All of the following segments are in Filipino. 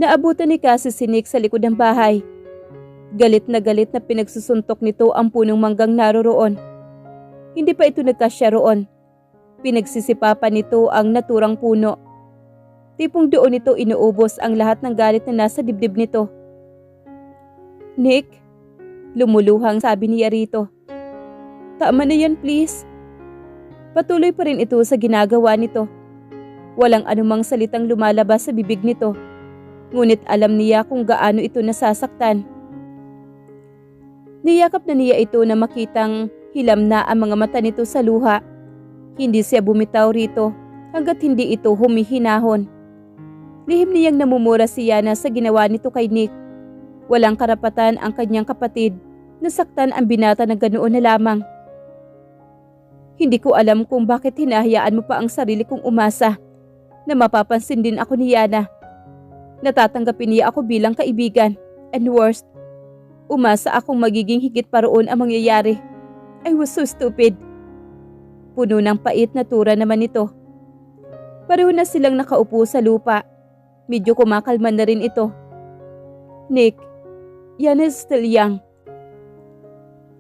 Naabutan ni Cassie si Nick sa likod ng bahay. Galit na pinagsusuntok nito ang punong manggang naroroon. Hindi pa ito nagkasya roon. Pinagsisipapan nito ang naturang puno. Tipong doon nito inuubos ang lahat ng galit na nasa dibdib nito. "Nick," lumuluhang sabi niya rito. "Tama na yan, please." Patuloy pa rin ito sa ginagawa nito. Walang anumang salitang lumalabas sa bibig nito. Ngunit alam niya kung gaano ito nasasaktan. Niyakap na niya ito na makitang hilam na ang mga mata nito sa luha. Hindi siya bumitaw rito hanggat hindi ito humihinahon. Lihim niyang namumura si Yana sa ginawa nito kay Nick. Walang karapatan ang kanyang kapatid na saktan ang binata na ganoon na lamang. Hindi ko alam kung bakit hinahayaan mo pa ang sarili kong umasa na mapapansin din ako ni Yana. Natatanggapin niya ako bilang kaibigan. And worst, umasa akong magiging higit pa roon ang mangyayari. I was so stupid. Puno ng pait na tura naman ito. Pareho na silang nakaupo sa lupa. Medyo kumakalma na rin ito. "Nick, Yana is still young.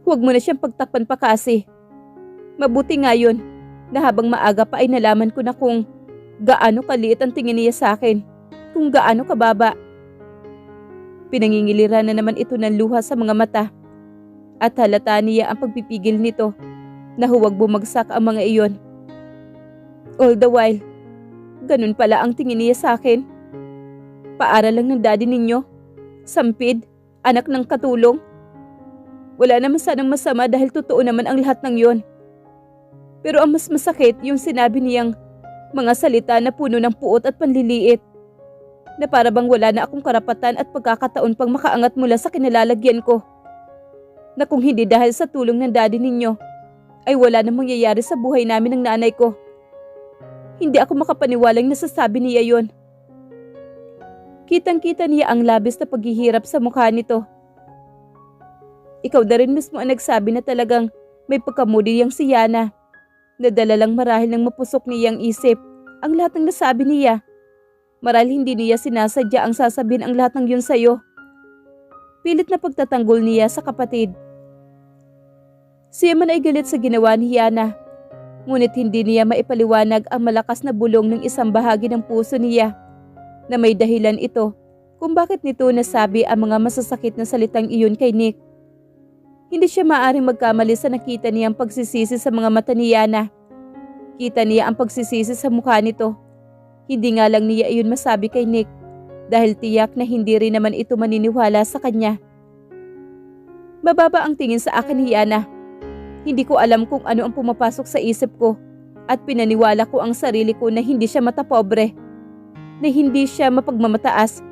Huwag mo na siyang pagtakpan pa kasi. Mabuti nga yun na habang maaga pa ay nalaman ko na kung gaano kaliit ang tingin niya sa akin. Kung gaano kababa." Pinangingiliran na naman ito ng luha sa mga mata. At halata niya ang pagpipigil nito na huwag bumagsak ang mga iyon. All the while, ganun pala ang tingin niya sa akin. Paaral lang ng daddy ninyo. Sampid, anak ng katulong. Wala naman sanang masama dahil totoo naman ang lahat ng yon. Pero ang mas masakit yung sinabi niyang mga salita na puno ng puot at panliliit. Na para bang wala na akong karapatan at pagkakataon pang makaangat mula sa kinalalagyan ko. Na kung hindi dahil sa tulong ng daddy ninyo, ay wala na mangyayari sa buhay namin ng nanay ko. Hindi ako makapaniwalang nasasabi niya yon. Kitang-kita niya ang labis na paghihirap sa mukha nito. Ikaw na rin mismo ang nagsabi na talagang may pagkamudi yang si Yana. Nadala lang marahil ng mapusok niyang isip ang lahat ng nasabi niya. Marahil hindi niya sinasadya ang sasabihin ang lahat ng yun sa'yo. Pilit na pagtatanggol niya sa kapatid. Siya man ay galit sa ginawa ni Yana. Ngunit hindi niya maipaliwanag ang malakas na bulong ng isang bahagi ng puso niya na may dahilan ito kung bakit nito nasabi ang mga masasakit na salitang iyon kay Nick. Hindi siya maaaring magkamali sa nakita niyang pagsisisi sa mga mata ni Yana. Kita niya ang pagsisisi sa mukha nito. Hindi nga lang niya iyon masabi kay Nick dahil tiyak na hindi rin naman ito maniniwala sa kanya. Mababa ang tingin sa akin ni Yana. Hindi ko alam kung ano ang pumapasok sa isip ko at pinaniwala ko ang sarili ko na hindi siya matapobre, na hindi siya mapagmamataas.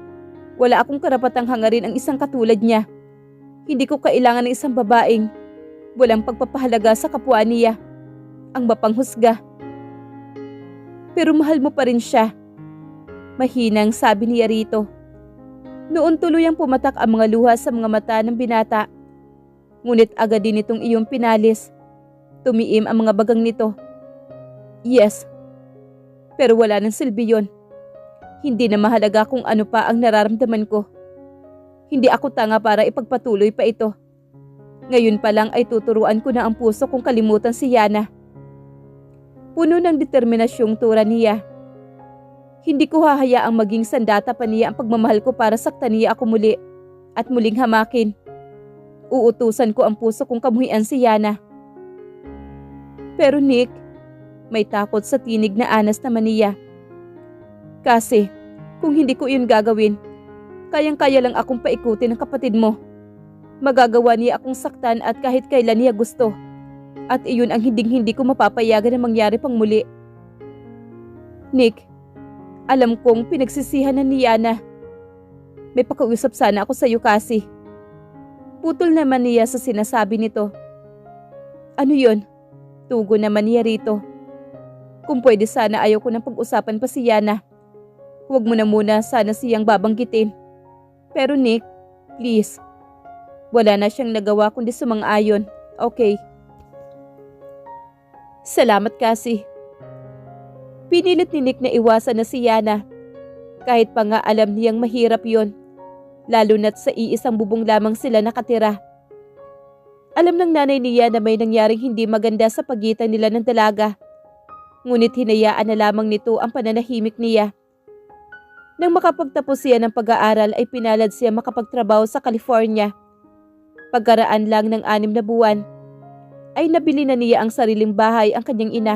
Wala akong karapatang hangarin ang isang katulad niya. Hindi ko kailangan ng isang babaeng walang pagpapahalaga sa kapwa niya, ang mapanghusga. Pero mahal mo pa rin siya. Mahinang sabi niya rito. Noon tuluyang pumatak ang mga luha sa mga mata ng binata. Ngunit agad din itong iyong pinalis. Tumiim ang mga bagang nito. Yes, pero wala nang silbi yun. Hindi na mahalaga kung ano pa ang nararamdaman ko. Hindi ako tanga para ipagpatuloy pa ito. Ngayon pa lang ay tuturuan ko na ang puso kung kalimutan si Yana. Puno ng determinasyong tura niya. Hindi ko hahayaang maging sandata pa niya ang pagmamahal ko para saktan niya ako muli at muling hamakin. Uutusan ko ang puso kong kamuhian si Yana. Pero Nick, may takot sa tinig na anas naman niya. Kasi kung hindi ko yun gagawin, kayang-kaya lang akong paikutin ng kapatid mo. Magagawa niya akong saktan at kahit kailan niya gusto. At iyon ang hinding-hindi ko mapapayagan na mangyari pang muli. Nick, alam kong pinagsisihan na ni Yana. May pakiusap sana ako sa iyo kasi. Putol naman niya sa sinasabi nito. Ano yun? Tugo naman niya rito. Kung pwede sana ayaw ko ng pag-usapan pa si Yana. Huwag mo na muna sana siyang babanggitin. Pero Nick, please. Wala na siyang nagawa kundi sumang-ayon. Okay. Salamat kasi. Pinilit ni Nick na iwasan na si Yana. Kahit pa nga alam niyang mahirap yon, lalo na't sa iisang bubong lamang sila nakatira. Alam ng nanay niya na may nangyaring hindi maganda sa pagitan nila ng dalaga, ngunit hinayaan na lamang nito ang pananahimik niya. Nang makapagtapos siya ng pag-aaral ay pinalad siya makapagtrabaho sa California. Pagkaraan lang ng 6 na buwan, ay nabili na niya ang sariling bahay ang kanyang ina.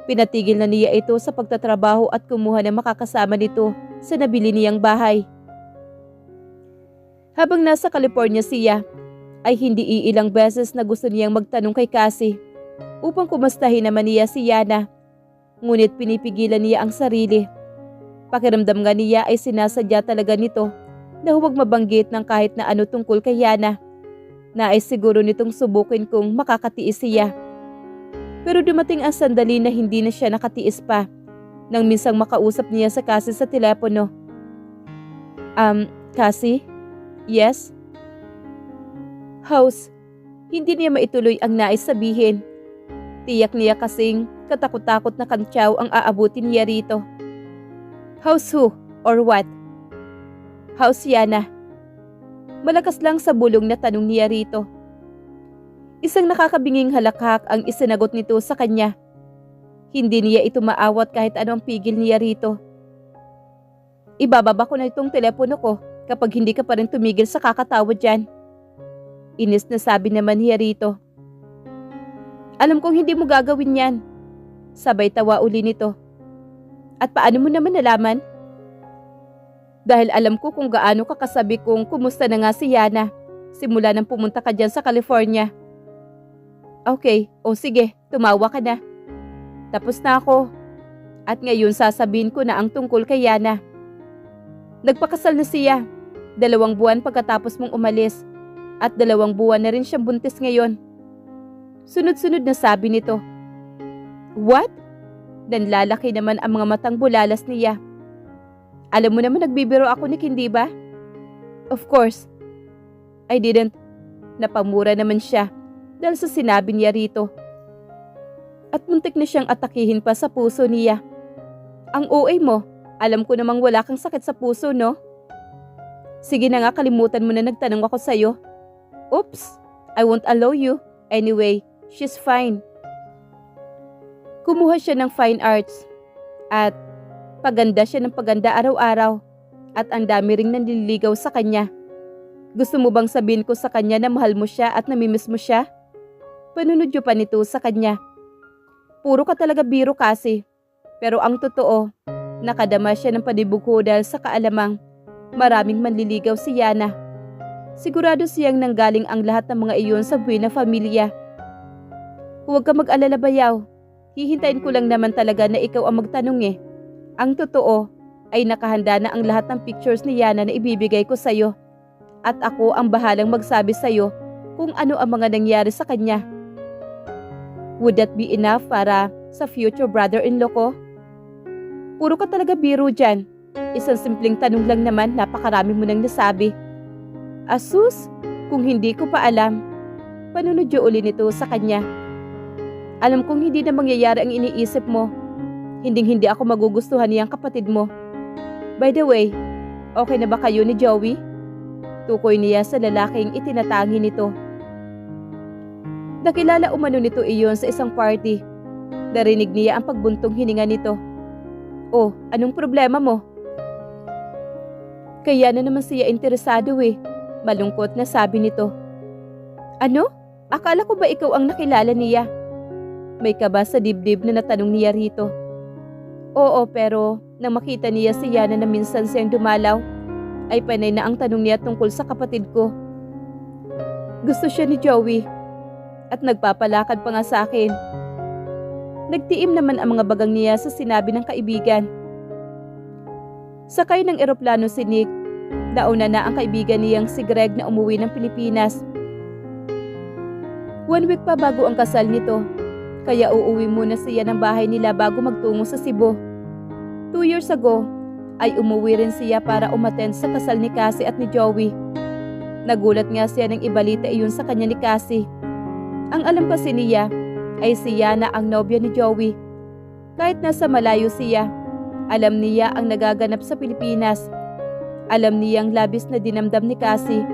Pinatigil na niya ito sa pagtatrabaho at kumuha ng makakasama nito sa nabili niyang bahay. Habang nasa California siya, ay hindi iilang beses na gusto niyang magtanong kay Cassie upang kumustahin naman niya si Yana. Ngunit pinipigilan niya ang sarili. Pakiramdam nga niya ay sinasadya talaga nito na huwag mabanggit ng kahit na ano tungkol kay Yana. Nais siguro nitong subukin kung makakatiis siya. Pero dumating ang sandali na hindi na siya nakatiis pa nang minsang makausap niya sa Cassie sa telepono. Cassie? Yes? House, hindi niya maituloy ang nais sabihin. Tiyak niya kasing katakot-takot na kantsaw ang aabutin niya rito. House who or what? House Yana. Malakas lang sa bulong na tanong niya rito. Isang nakakabinging halakhak ang isinagot nito sa kanya. Hindi niya ito maawat kahit anong pigil niya rito. Ibababa ko na itong telepono ko kapag hindi ka pa rin tumigil sa kakatawa dyan. Inis na sabi naman niya rito. Alam kong hindi mo gagawin yan. Sabay tawa uli nito. At paano mo naman nalaman? Dahil alam ko kung gaano ka kasabi kung kumusta na nga si Yana simula nang pumunta ka dyan sa California. Okay, o sige, tumawa ka na. Tapos na ako. At ngayon sasabihin ko na ang tungkol kay Yana. Nagpakasal na siya. 2 buwan pagkatapos mong umalis. At 2 buwan na rin siyang buntis ngayon. Sunod-sunod na sabi nito. What? Nanlalaki naman ang mga matang bulalas niya. Alam mo naman nagbibiro ako ni hindi ba? Of course. I didn't. Napamura naman siya dahil sa sinabi niya rito. At muntik na siyang atakihin pa sa puso niya. Ang OA mo, alam ko namang wala kang sakit sa puso, no? Sige na nga, kalimutan mo na nagtanong ako sa'yo. Oops, I won't allow you. Anyway, she's fine. Kumuha siya ng fine arts at paganda siya ng paganda araw-araw at ang dami ring nanliligaw sa kanya. Gusto mo bang sabihin ko sa kanya na mahal mo siya at namimiss mo siya? Panunodyo pa nito sa kanya. Puro ka talaga biro kasi. Pero ang totoo, nakadama siya ng panibugho dahil sa kaalamang maraming manliligaw si Yana. Sigurado siyang nanggaling ang lahat ng mga iyon sa Buena Familia. Huwag ka mag-alala bayaw. Hihintayin ko lang naman talaga na ikaw ang magtanong eh. Ang totoo ay nakahanda na ang lahat ng pictures ni Yana na ibibigay ko sa'yo. At ako ang bahalang magsabi sa'yo kung ano ang mga nangyari sa kanya. Would that be enough para sa future brother-in-law ko? Puro ka talaga biro dyan. Isang simpleng tanong lang naman, napakarami mo nang nasabi. Asus, kung hindi ko pa alam. Panunodyo uli nito sa kanya. Alam kong hindi na mangyayari ang iniisip mo. Hinding-hindi ako magugustuhan niyang kapatid mo. By the way, okay na ba kayo ni Joey? Tukoy niya sa lalaking itinatangi nito. Nakilala umano nito iyon sa isang party. Narinig niya ang pagbuntong hininga nito. Oh, anong problema mo? Kaya na naman siya interesado eh. Malungkot na sabi nito. Ano? Akala ko ba ikaw ang nakilala niya? May kaba sa dibdib na natanong niya rito. Oo, pero nang makita niya si Yana na minsan siyang dumalaw, ay panay na ang tanong niya tungkol sa kapatid ko. Gusto siya ni Joey at nagpapalakad pa nga sa akin. Nagtiim naman ang mga bagang niya sa sinabi ng kaibigan. Sakay ng eroplano si Nick. Nauna na ang kaibigan niyang si Greg na umuwi ng Pilipinas. 1 week pa bago ang kasal nito, kaya uuwi muna siya ng bahay nila bago magtungo sa Cebu. 2 years ago, ay umuwi rin siya para umattend sa kasal ni Cassie at ni Joey. Nagulat nga siya nang ibalita iyon sa kanya ni Cassie. Ang alam kasi niya ay si Yana ang nobya ni Joey. Kahit nasa malayo siya, Alam niya ang nagaganap sa Pilipinas. Alam niyang labis na dinamdam ni Cassie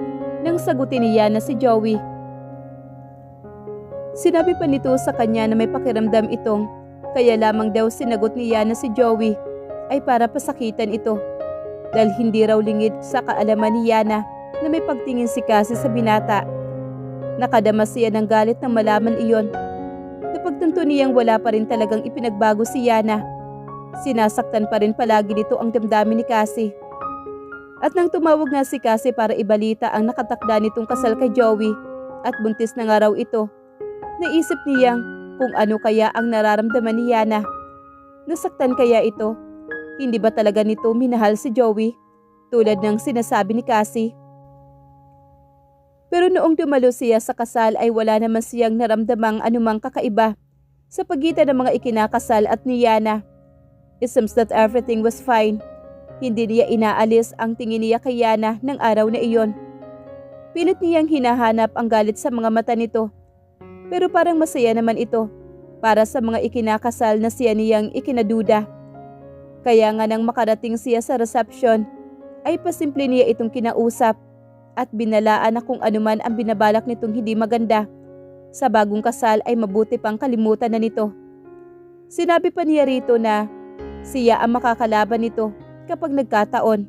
nang sagutin niya na si Joey. Sinabi pa nito sa kanya na may pakiramdam itong kaya lamang daw sinagot niya na si Joey ay para pasakitan ito dahil hindi raw lingid sa kaalaman ni Yana na may pagtingin si Cassie sa binata. Nakadama siya ng galit nang malaman iyon. Napagtanto niyang wala pa rin talagang ipinagbago si Yana. Sinasaktan pa rin palagi nito ang damdamin ni Cassie. At nang tumawag nga si Cassie para ibalita ang nakatakda nitong kasal kay Joey at buntis na nga raw ito, naisip niyang kung ano kaya ang nararamdaman ni Yana. Nasaktan kaya ito? Hindi ba talaga nito minahal si Joey tulad ng sinasabi ni Cassie? Pero noong dumalo siya sa kasal ay wala naman siyang naramdamang anumang kakaiba sa pagitan ng mga ikinakasal at ni Yana. It seems that everything was fine. Hindi niya inaalis ang tingin niya kay Yana ng araw na iyon. Pilit niyang hinahanap ang galit sa mga mata nito. Pero parang masaya naman ito para sa mga ikinakasal na siya niyang ikinaduda. Kaya nga nang makarating siya sa reception, ay pasimple niya itong kinausap at binalaan na kung anuman ang binabalak nitong hindi maganda. Sa bagong kasal ay mabuti pang kalimutan na nito. Sinabi pa niya rito na siya ang makakalaban nito kapag nagkataon.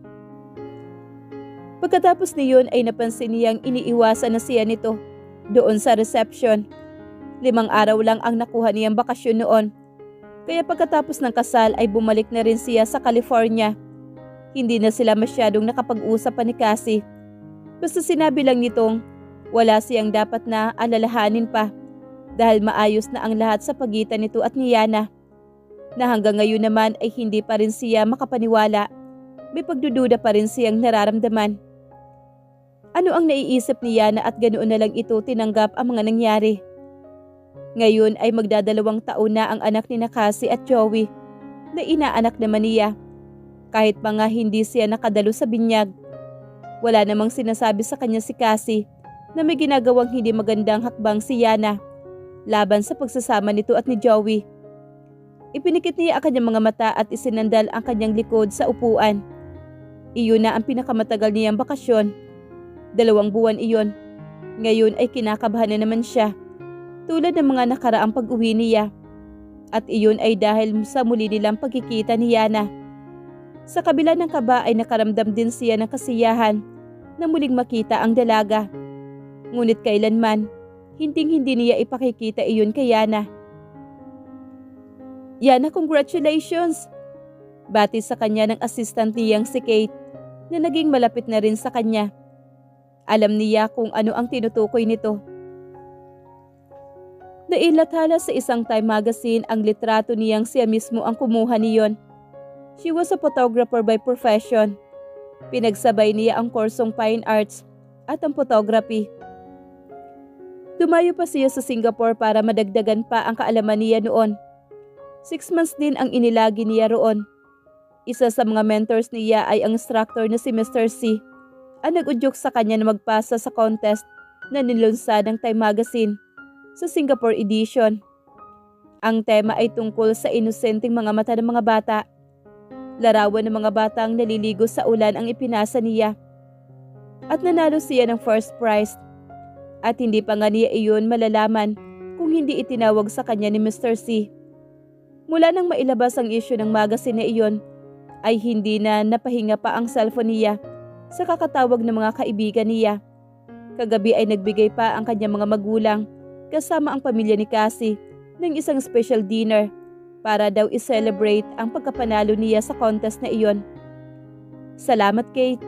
Pagkatapos niyon ay napansin niyang iniiwasan na siya nito doon sa reception. 5 araw lang ang nakuha niyang bakasyon noon. Kaya pagkatapos ng kasal ay bumalik na rin siya sa California. Hindi na sila masyadong nakapag-usap pa ni Cassie. Basta sinabi lang nitong wala siyang dapat na alalahanin pa dahil maayos na ang lahat sa pagitan nito at ni Yana. Na hanggang ngayon naman ay hindi pa rin siya makapaniwala. May pagdududa pa rin siyang nararamdaman. Ano ang naiisip ni Yana at ganoon na lang ito tinanggap ang mga nangyari? Ngayon ay magdadalawang taon na ang anak ni Cassie at Joey na inaanak naman niya. Kahit pa nga hindi siya nakadalo sa binyag. Wala namang sinasabi sa kanya si Cassie na may ginagawang hindi magandang hakbang si Yana laban sa pagsasama nito at ni Joey. Ipinikit niya ang kanyang mga mata at isinandal ang kanyang likod sa upuan. Iyon na ang pinakamatagal niyang bakasyon. 2 buwan iyon. Ngayon ay kinakabahan na naman siya. Tulad ng mga nakaraang pag-uwi niya. At iyon ay dahil sa muli nilang pagkikita ni Yana. Sa kabila ng kaba ay nakaramdam din siya ng kasiyahan na muling makita ang dalaga. Ngunit kailanman, hinding-hindi niya ipakikita iyon kay Yana. Yana, congratulations! Bati sa kanya ng assistant niyang si Kate na naging malapit na rin sa kanya. Alam niya kung ano ang tinutukoy nito. Nailathala sa isang Time magazine ang litrato niyang siya mismo ang kumuha niyon. She was a photographer by profession. Pinagsabay niya ang kursong Fine Arts at ang photography. Dumayo pa siya sa Singapore para madagdagan pa ang kaalaman niya noon. 6 months din ang inilagi niya roon. Isa sa mga mentors niya ay ang instructor na si Mr. C. Ang nag-udyok sa kanya na magpasa sa contest na nilunsad ng Time Magazine sa Singapore edition. Ang tema ay tungkol sa inosenteng mga mata ng mga bata. Larawan ng mga batang naliligo sa ulan ang ipinasa niya. At nanalo siya ng first prize. At hindi pa nga niya iyon malalaman kung hindi itinawag sa kanya ni Mr. C. Mula nang mailabas ang issue ng magazine na iyon, ay hindi na napahinga pa ang cellphone niya sa kakatawag ng mga kaibigan niya. Kagabi ay nagbigay pa ang kanyang mga magulang kasama ang pamilya ni Cassie ng isang special dinner para daw i-celebrate ang pagkapanalo niya sa contest na iyon. Salamat, Kate.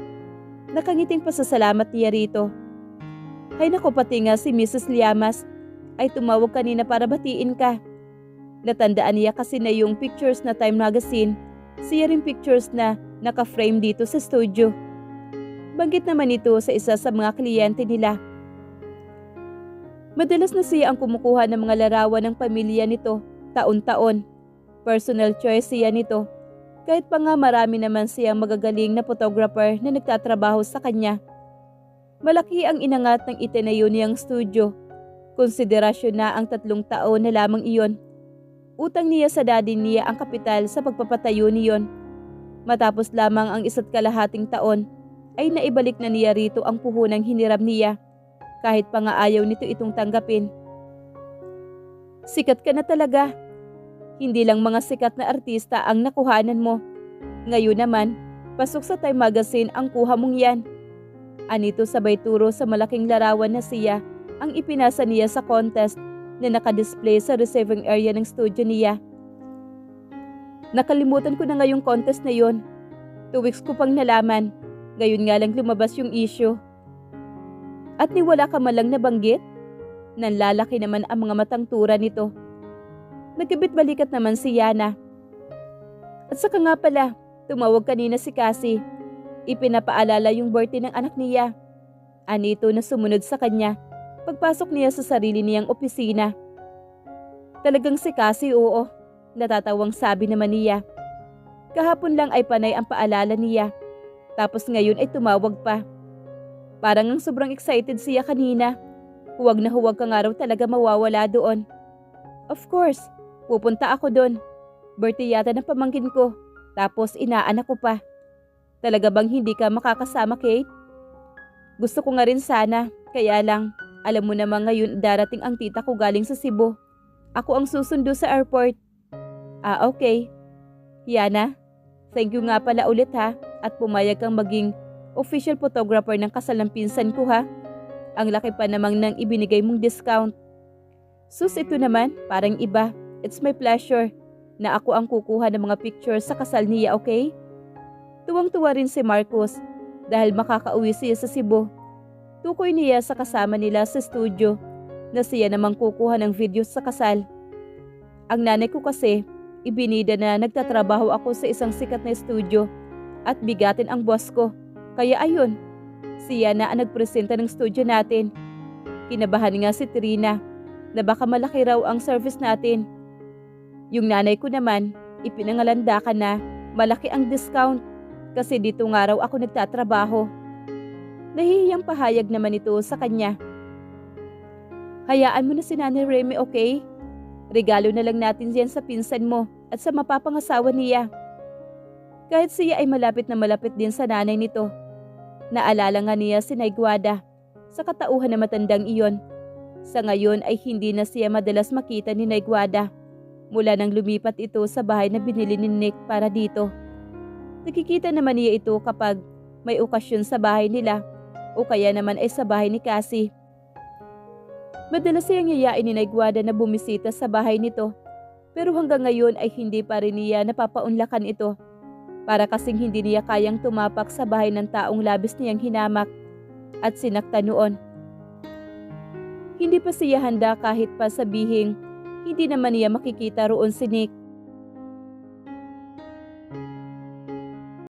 Nakangiting pasasalamat niya rito. Hay nako, pati nga si Mrs. Llamas ay tumawag kanina para batiin ka. Natandaan niya kasi na yung pictures na Time Magazine, siya rin pictures na naka-frame dito sa studio. Banggit naman ito sa isa sa mga kliyente nila. Madalas na siya ang kumukuha ng mga larawan ng pamilya nito, taon-taon. Personal choice siya nito, kahit pa nga marami naman siyang magagaling na photographer na nagtatrabaho sa kanya. Malaki ang inangat ng itinayo niyang studio. Konsiderasyon na ang 3 taon na lamang iyon. Utang niya sa daddy niya ang kapital sa pagpapatayo niyon Matapos lamang ang 1.5 taon, ay naibalik na niya rito ang puhunang hiniram niya, kahit pa nga ayaw nito itong tanggapin. Sikat ka na talaga. Hindi lang mga sikat na artista ang nakuhanan mo. Ngayon naman, pasok sa Time Magazine ang kuha mong yan. Anito sabay turo sa malaking larawan na siya ang ipinasa niya sa contest na nakadisplay sa receiving area ng studio niya. Nakalimutan ko na ngayong contest na yon. 2 weeks ko pang nalaman. Ngayon nga lang lumabas yung issue. At niwala ka man lang nabanggit? Nanlalaki naman ang mga matang tura nito. Nagkabit-balikat naman si Yana. At saka nga pala, tumawag kanina si Cassie. Ipinapaalala yung birthday ng anak niya. Anito na sumunod sa kanya pagpasok niya sa sarili niyang opisina. Talagang si Cassie, oo. Natatawang sabi naman niya. Kahapon lang ay panay ang paalala niya. Tapos ngayon ay tumawag pa. Parang ang sobrang excited siya kanina. Huwag na huwag ka nga raw talaga mawawala doon. Of course, pupunta ako doon. Birthday yata ng pamangkin ko. Tapos inaanak ko pa. Talaga bang hindi ka makakasama, Kate? Gusto ko nga rin sana. Kaya lang, alam mo naman ngayon darating ang tita ko galing sa Cebu. Ako ang susundo sa airport. Ah, okay. Yana, thank you nga pala ulit ha. At pumayag kang maging official photographer ng kasal ng pinsan ko ha. Ang laki pa namang nang ibinigay mong discount. Sus, ito naman, parang iba. It's my pleasure na ako ang kukuha ng mga pictures sa kasal niya, okay? Tuwang-tuwa rin si Marcos dahil makakauwi siya sa Cebu. Tukoy niya sa kasama nila sa studio na siya namang kukuha ng videos sa kasal. Ang nanay ko kasi, ibinida na nagtatrabaho ako sa isang sikat na studio at bigatin ang boss ko. Kaya ayun, siya na ang nagpresenta ng studio natin. Kinabahan nga si Trina na baka malaki raw ang service natin. Yung nanay ko naman, ipinangalanda ka na malaki ang discount kasi dito nga raw ako nagtatrabaho. Nahihiyang pahayag naman ito sa kanya. Hayaan mo na si Nanay Remy, okay? Regalo na lang natin yan sa pinsan mo at sa mapapangasawa niya. Kahit siya ay malapit na malapit din sa nanay nito. Naalala nga niya si Naiguada sa katauhan na matandang iyon. Sa ngayon ay hindi na siya madalas makita ni Naiguada mula nang lumipat ito sa bahay na binili ni Nick para dito. Nakikita naman niya ito kapag may okasyon sa bahay nila o kaya naman ay sa bahay ni Cassie. Madalas siyang yayain ni Naiguada na bumisita sa bahay nito pero hanggang ngayon ay hindi pa rin niya napapaunlakan ito. Para kasing hindi niya kayang tumapak sa bahay ng taong labis niyang hinamak at sinaktan noon. Hindi pa siya handa kahit pa sabihing hindi naman niya makikita roon si Nick.